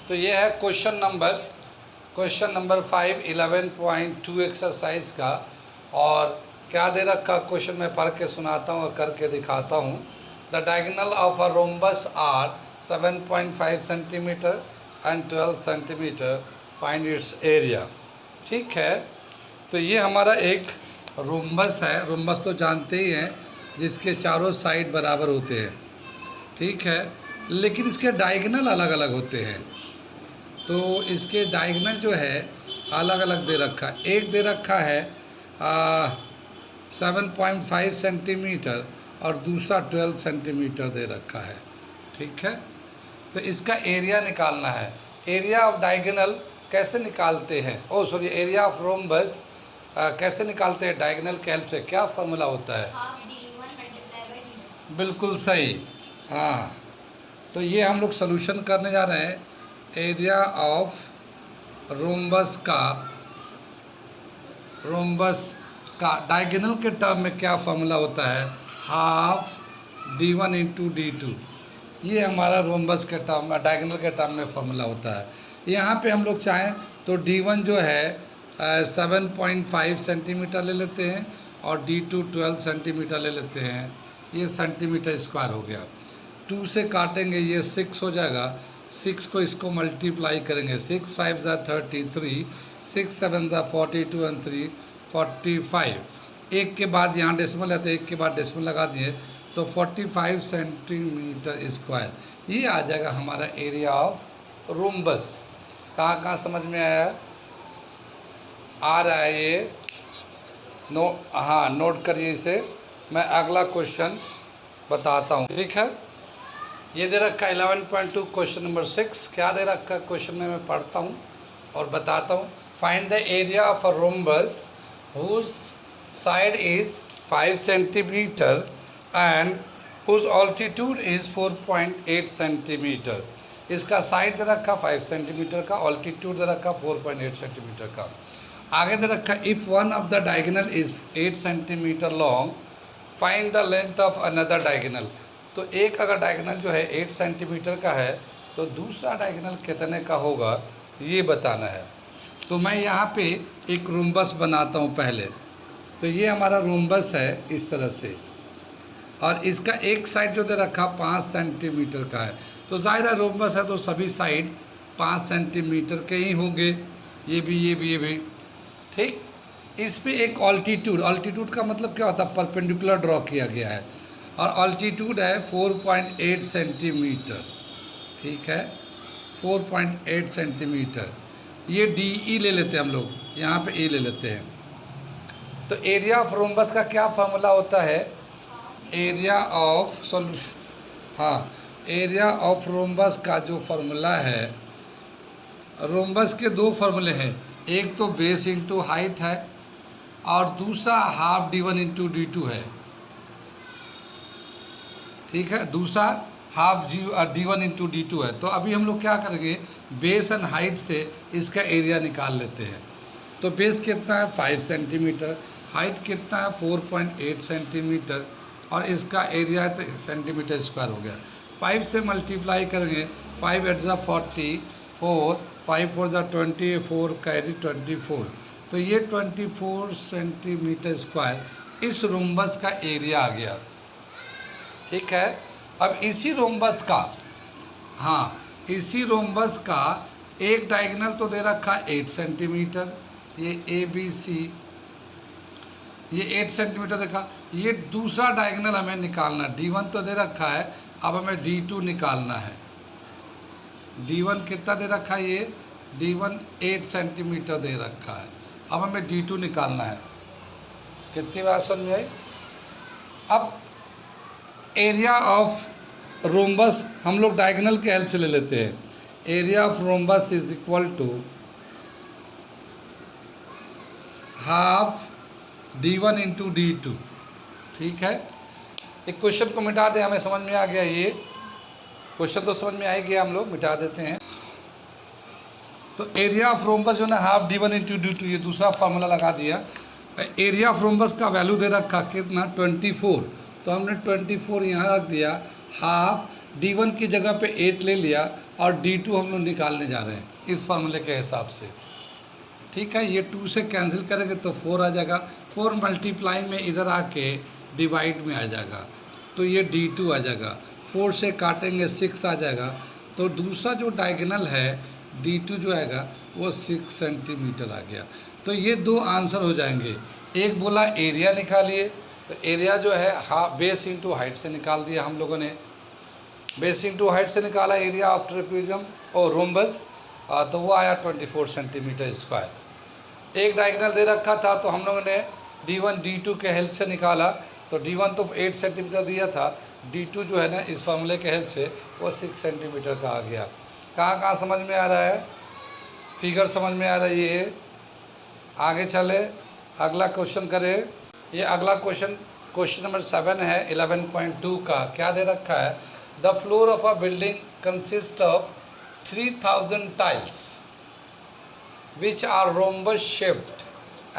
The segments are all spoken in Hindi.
तो ये है क्वेश्चन नंबर 5 11.2 एक्सरसाइज का। और क्या दे रखा क्वेश्चन में पढ़ के सुनाता हूँ और करके दिखाता हूँ। The diagonal of a rhombus are 7.5 centimetre and 12 centimetre, find its area. ठीक है, तो ये हमारा एक रोम्बस है। रोम्बस तो जानते ही हैं, जिसके चारों साइड बराबर होते हैं। ठीक है, लेकिन इसके डायगोनल अलग अलग होते हैं। तो इसके डायगोनल जो है अलग अलग दे रखा है। एक दे रखा है 7.5 सेंटीमीटर और दूसरा 12 सेंटीमीटर दे रखा है। ठीक है, तो इसका एरिया निकालना है। एरिया ऑफ डायगोनल कैसे निकालते हैं, एरिया ऑफ रोम्बस कैसे निकालते हैं डायगोनल के हेल्प से? क्या फॉर्मूला होता है? बिल्कुल सही। हाँ, तो ये हम लोग सॉल्यूशन करने जा रहे हैं। एरिया ऑफ रोम्बस का डायगोनल के टर्म में क्या फॉर्मूला होता है? Half d1 into d2। ये हमारा रोम्बस के टर्म में, डायगोनल के टर्म में फॉर्मूला होता है। यहाँ पे हम लोग चाहें तो d1 जो है 7.5 सेंटीमीटर ले लेते हैं और d2 12 सेंटीमीटर ले लेते हैं। ये सेंटीमीटर स्क्वायर हो गया। 2 से काटेंगे, ये 6 हो जाएगा। 6 को इसको मल्टीप्लाई करेंगे, 6 5 ज़ा 33, 6 7 ज़ा 42 एंड 3 45। एक के बाद यहाँ डेसिमल है तो एक के बाद डेसिमल लगा दिए तो 45 सेंटीमीटर स्क्वायर। ये आ जाएगा हमारा एरिया ऑफ रोम्बस। कहाँ कहाँ समझ में आया? आ रहा है ये? हाँ, नोट करिए इसे। मैं अगला क्वेश्चन बताता हूँ। ठीक है, ये दे रखा 11.2 क्वेश्चन नंबर 6। क्या दे रखा क्वेश्चन में मैं पढ़ता हूँ और बताता हूँ। Find the area of a rhombus whose side is 5 centimetre and whose altitude is 4.8 centimetre. इसका साइड दे रखा 5 सेंटीमीटर का, ऑल्टीट्यूड दे रखा 4.8 सेंटीमीटर का। आगे दे रखा if one of the diagonal is 8 centimetre long, find the length of another diagonal. तो एक अगर डायगोनल जो है 8 सेंटीमीटर का है तो दूसरा डायगोनल कितने का होगा, ये बताना है। तो मैं यहाँ पे एक रोम्बस बनाता हूँ पहले। तो ये हमारा रोम्बस है इस तरह से, और इसका एक साइड जो दे रखा 5 सेंटीमीटर का है। तो ज़ाहिर है रोम्बस है तो सभी साइड 5 सेंटीमीटर के ही होंगे। ये भी। ठीक, इस पे एक ऑल्टीट्यूड का मतलब क्या होता है? परपेंडिकुलर ड्रॉ किया गया है और ऑल्टीट्यूड है 4.8 सेंटीमीटर। ठीक है, 4.8 सेंटीमीटर। ये DE ले लेते हैं हम लोग, यहाँ पे E ले लेते हैं। तो एरिया ऑफ रोम्बस का क्या फार्मूला होता है? एरिया ऑफ रोम्बस का जो फार्मूला है, रोम्बस के दो फार्मूले हैं। एक तो बेस इंटू हाइट है और दूसरा हाफ d1 इंटू d2 है। ठीक है, दूसरा हाफ d1 इंटू d2 है। तो अभी हम लोग क्या करेंगे, बेस एंड हाइट से इसका एरिया निकाल लेते हैं। तो बेस कितना है? 5 सेंटीमीटर। हाइट कितना है? 4.8 सेंटीमीटर। और इसका एरिया है तो सेंटीमीटर स्क्वायर हो गया। 5 से मल्टीप्लाई करेंगे, 5 8 ज़ा 44, 5 4 ज़ा 24, कैरी 24। तो ये 24 सेंटीमीटर स्क्वायर इस रोम्बस का एरिया आ गया। ठीक है, अब इसी रोम्बस का एक डायगोनल तो दे रखा 8 सेंटीमीटर, ये ABC, ये 8 सेंटीमीटर देखा। ये दूसरा डायगोनल हमें निकालना, D1 तो दे रखा है, अब हमें D2 निकालना है। D1 कितना दे रखा है? ये D1 8 सेंटीमीटर दे रखा है। अब हमें D2 निकालना है। कितनी बात समझ में आई? अब एरिया ऑफ रोम्बस हम लोग डायगोनल के हेल्प से ले लेते हैं। Area of rhombus is equal to half d1 into d2। ठीक है, एक क्वेश्चन को मिटा दें, हमें समझ में आ गया। ये क्वेश्चन तो समझ में आ गया, हम लोग मिटा देते हैं। तो एरिया ऑफ रोम्बस जो ना हाफ d1 इंटू d2, ये दूसरा फार्मूला लगा दिया। एरिया ऑफ रोम्बस का वैल्यू दे रखा कितना? 24। तो हमने 24 यहाँ रख दिया। हाफ d1 की जगह पे 8 ले लिया और D2 हम लोग निकालने जा रहे हैं इस फार्मूले के हिसाब से। ठीक है, ये 2 से कैंसिल करेंगे तो 4 आ जाएगा, 4 मल्टीप्लाई में इधर आके डिवाइड में आ जाएगा तो ये D2 आ जाएगा, 4 से काटेंगे 6 आ जाएगा। तो दूसरा जो डायगोनल है D2 जो आएगा वो 6 सेंटीमीटर आ गया। तो ये 2 आंसर हो जाएंगे। एक बोला एरिया निकालिए, तो एरिया जो है बेस इंटू हाइट से निकाल दिया हम लोगों ने, बेस इंटू हाइट से निकाला एरिया ऑफ ट्रेपेजियम और रोम्बस, तो वो आया 24 सेंटीमीटर स्क्वायर। एक डायगोनल दे रखा था तो हम लोगों ने D1 D2 के हेल्प से निकाला, तो D1 तो 8 सेंटीमीटर दिया था, D2 जो है ना इस फार्मूले के हेल्प से वो 6 सेंटीमीटर का आ गया। कहाँ कहाँ समझ में आ रहा है, फिगर समझ में आ रही है। आगे चले, अगला क्वेश्चन करें। ये अगला क्वेश्चन नंबर 7 है 11.2 का। क्या दे रखा है, the floor of a building consist of 3000 tiles which are rhombus shaped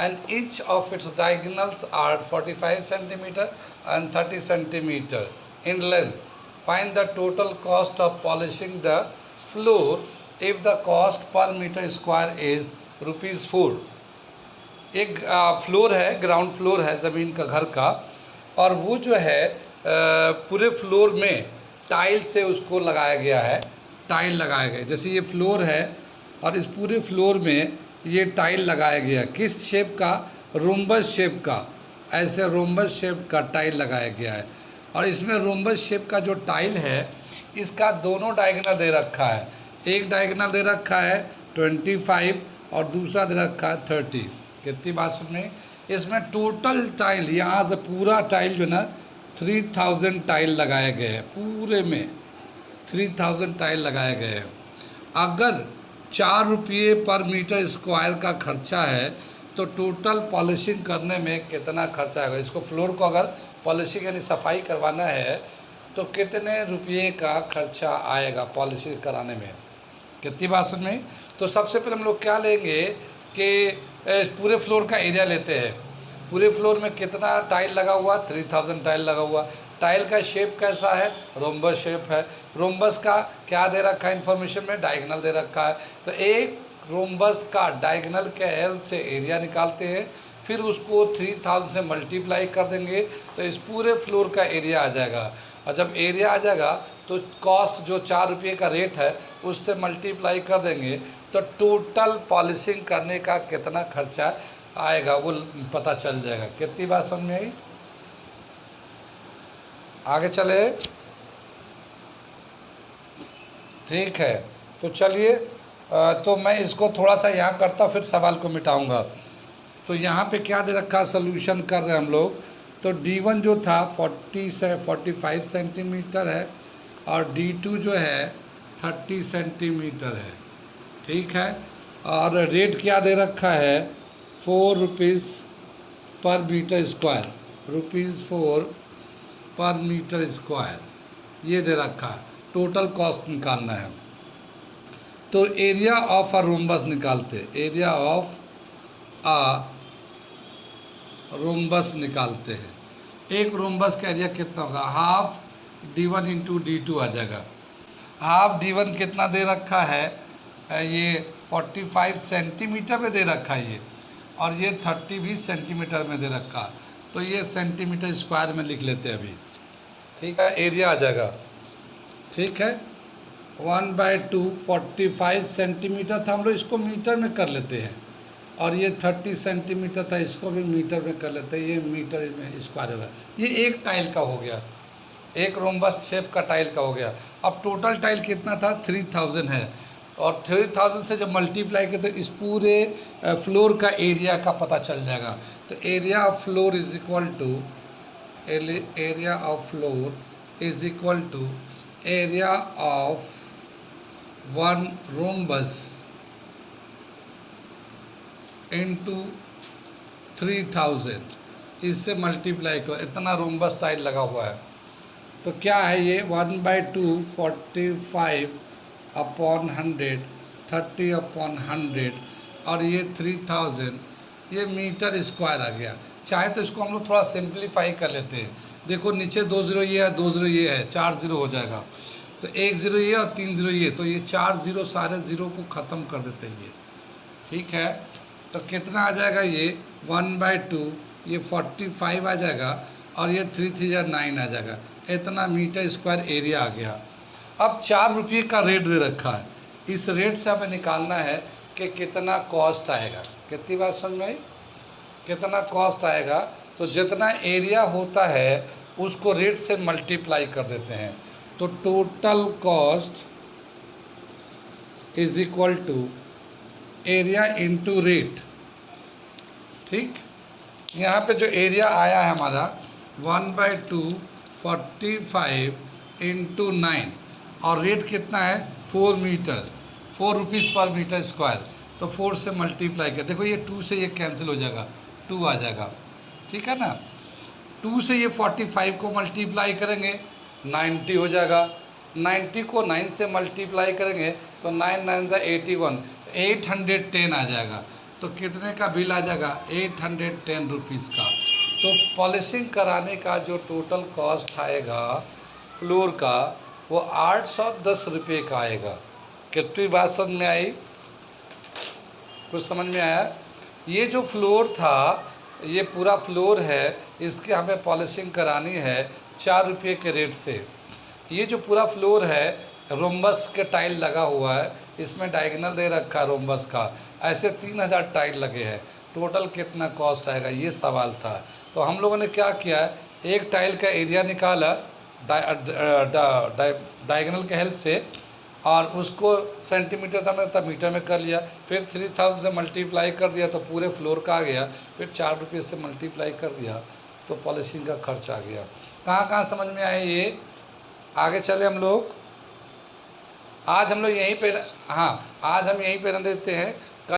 and each of its diagonals are 45 centimeter and 30 centimeter in length. Find the total cost of polishing the floor if the cost per meter square is ₹4। एक फ्लोर है, ग्राउंड फ्लोर है ज़मीन का, घर का, और वो जो है पूरे फ्लोर में टाइल से उसको लगाया गया है, टाइल लगाया गया। जैसे ये फ्लोर है और इस पूरे फ्लोर में ये टाइल लगाया गया, किस शेप का, रोम्बस शेप का, ऐसे रोम्बस शेप का टाइल लगाया गया है। और इसमें रोम्बस शेप का जो टाइल है इसका दोनों डायगोनल दे रखा है, एक डायगोनल दे रखा है 25 और दूसरा दे रखा है 30। कितनी बात सुन में, इसमें टोटल टाइल यहाँ से पूरा टाइल जो ना 3000 टाइल लगाए गए हैं, पूरे में 3000 टाइल लगाए गए हैं। अगर 4 रुपये पर मीटर स्क्वायर का खर्चा है तो टोटल पॉलिशिंग करने में कितना खर्चा आएगा। इसको फ्लोर को अगर पॉलिशिंग यानी सफाई करवाना है तो कितने रुपये का खर्चा आएगा पॉलिशिंग कराने में। कितनी बात सुन में। तो सबसे पहले हम लोग क्या लेंगे कि पूरे फ्लोर का एरिया लेते हैं। पूरे फ्लोर में कितना टाइल लगा हुआ, 3000 टाइल लगा हुआ। टाइल का शेप कैसा है, रोम्बस शेप है। रोम्बस का क्या दे रखा है इन्फॉर्मेशन में, डायगोनल दे रखा है। तो एक रोम्बस का डायगोनल के हेल्प से एरिया निकालते हैं, फिर उसको 3000 से मल्टीप्लाई कर देंगे तो इस पूरे फ्लोर का एरिया आ जाएगा। और जब एरिया आ जाएगा तो कॉस्ट जो 4 रुपये का रेट है उससे मल्टीप्लाई कर देंगे तो टोटल पॉलिशिंग करने का कितना खर्चा आएगा वो पता चल जाएगा। कितनी बात समझ में आई। आगे चले, ठीक है। तो चलिए, तो मैं इसको थोड़ा सा यहाँ करता फिर सवाल को मिटाऊंगा। तो यहाँ पे क्या दे रखा, सोल्यूशन कर रहे हैं हम लोग। तो D1 जो था 40 से 45 सेंटीमीटर है और D2 जो है 30 सेंटीमीटर है, ठीक है। और रेट क्या दे रखा है, 4 रुपीज़ पर मीटर स्क्वायर, ₹4 पर मीटर स्क्वायर ये दे रखा है। टोटल कॉस्ट निकालना है तो एरिया ऑफ अ रोम्बस निकालते, एरिया ऑफ अ रोम्बस निकालते हैं। एक रोम्बस का एरिया कितना होगा, हाफ D1 इंटू D2 आ जाएगा। हाफ D1 कितना दे रखा है, ये 45 सेंटीमीटर में दे रखा है ये, और ये 30 भी सेंटीमीटर में दे रखा, तो ये सेंटीमीटर स्क्वायर में लिख लेते हैं अभी, ठीक है। एरिया आ जाएगा, ठीक है। 1/2 45 सेंटीमीटर था, हम लोग इसको मीटर में कर लेते हैं, और ये 30 सेंटीमीटर था, इसको भी मीटर में कर लेते हैं, ये मीटर में स्क्वायर होगा। ये एक टाइल का हो गया, एक रोम्बस शेप का टाइल का हो गया। अब टोटल टाइल कितना था, 3000 है, और 3000 से जब मल्टीप्लाई करते इस पूरे फ्लोर का एरिया का पता चल जाएगा। तो area of floor is equal to area of floor is equal to area of 1 rhombus into 3000, इससे मल्टीप्लाई करो, इतना रोम्बस टाइल लगा हुआ है। तो क्या है ये 1/2 45 अपॉन 100 30 अपॉन 100 और ये 3000, ये मीटर स्क्वायर आ गया। चाहे तो इसको हम लोग थोड़ा सिंप्लीफाई कर लेते हैं। देखो नीचे 2 0 ये है, 2 0 ये है, 4 0 हो जाएगा। तो 1 ज़ीरो ये और 3 ज़ीरो ये, तो ये 4 ज़ीरो सारे ज़ीरो को ख़त्म कर देते हैं ये। ठीक है, तो कितना आ जाएगा ये 1/2, ये 45 आ जाएगा और ये 3 3 या 9 आ जाएगा। इतना मीटर स्क्वायर एरिया आ गया। अब 4 रुपये का रेट दे रखा है, इस रेट से हमें निकालना है कि कितना कॉस्ट आएगा। कितनी बात समझ में आई? कितना कॉस्ट आएगा, तो जितना एरिया होता है उसको रेट से मल्टीप्लाई कर देते हैं। तो total cost is equal to area into rate. ठीक, यहाँ पे जो एरिया आया है हमारा 1/2 45 इंटू 9 और रेट कितना है 4 मीटर, 4 रुपीज़ पर मीटर स्क्वायर। तो 4 से मल्टीप्लाई कर, देखो ये 2 से ये कैंसिल हो जाएगा, 2 आ जाएगा। ठीक है ना, 2 से ये 45 को मल्टीप्लाई करेंगे 90 हो जाएगा, 90 को 9 से मल्टीप्लाई करेंगे तो 9 9 ज़ा 81, 810 आ जाएगा। तो कितने का बिल आ जाएगा 810 रुपीज़ का। तो पॉलिशिंग कराने का जो टोटल कॉस्ट आएगा फ्लोर का वो 810 रुपये का आएगा। कितनी बात समझ में आई? कुछ समझ में आया? ये जो फ्लोर था, ये पूरा फ्लोर है, इसके हमें पॉलिशिंग करानी है 4 रुपये के रेट से। ये जो पूरा फ्लोर है रोम्बस के टाइल लगा हुआ है, इसमें डायगोनल दे रखा है रोम्बस का, ऐसे 3000 टाइल लगे हैं। टोटल कितना कॉस्ट आएगा ये सवाल था। तो हम लोगों ने क्या किया है, एक टाइल का एरिया निकाला डायगोनल के हेल्प से और उसको सेंटीमीटर था मैं तब मीटर में कर लिया, फिर 3000 से मल्टीप्लाई कर दिया तो पूरे फ्लोर का आ गया, फिर 4 रुपये से मल्टीप्लाई कर दिया तो पॉलिशिंग का खर्च आ गया। कहाँ कहाँ समझ में आए ये? आगे चले हम लोग। आज हम लोग यहीं पे, हाँ आज हम यहीं पे रह देते हैं।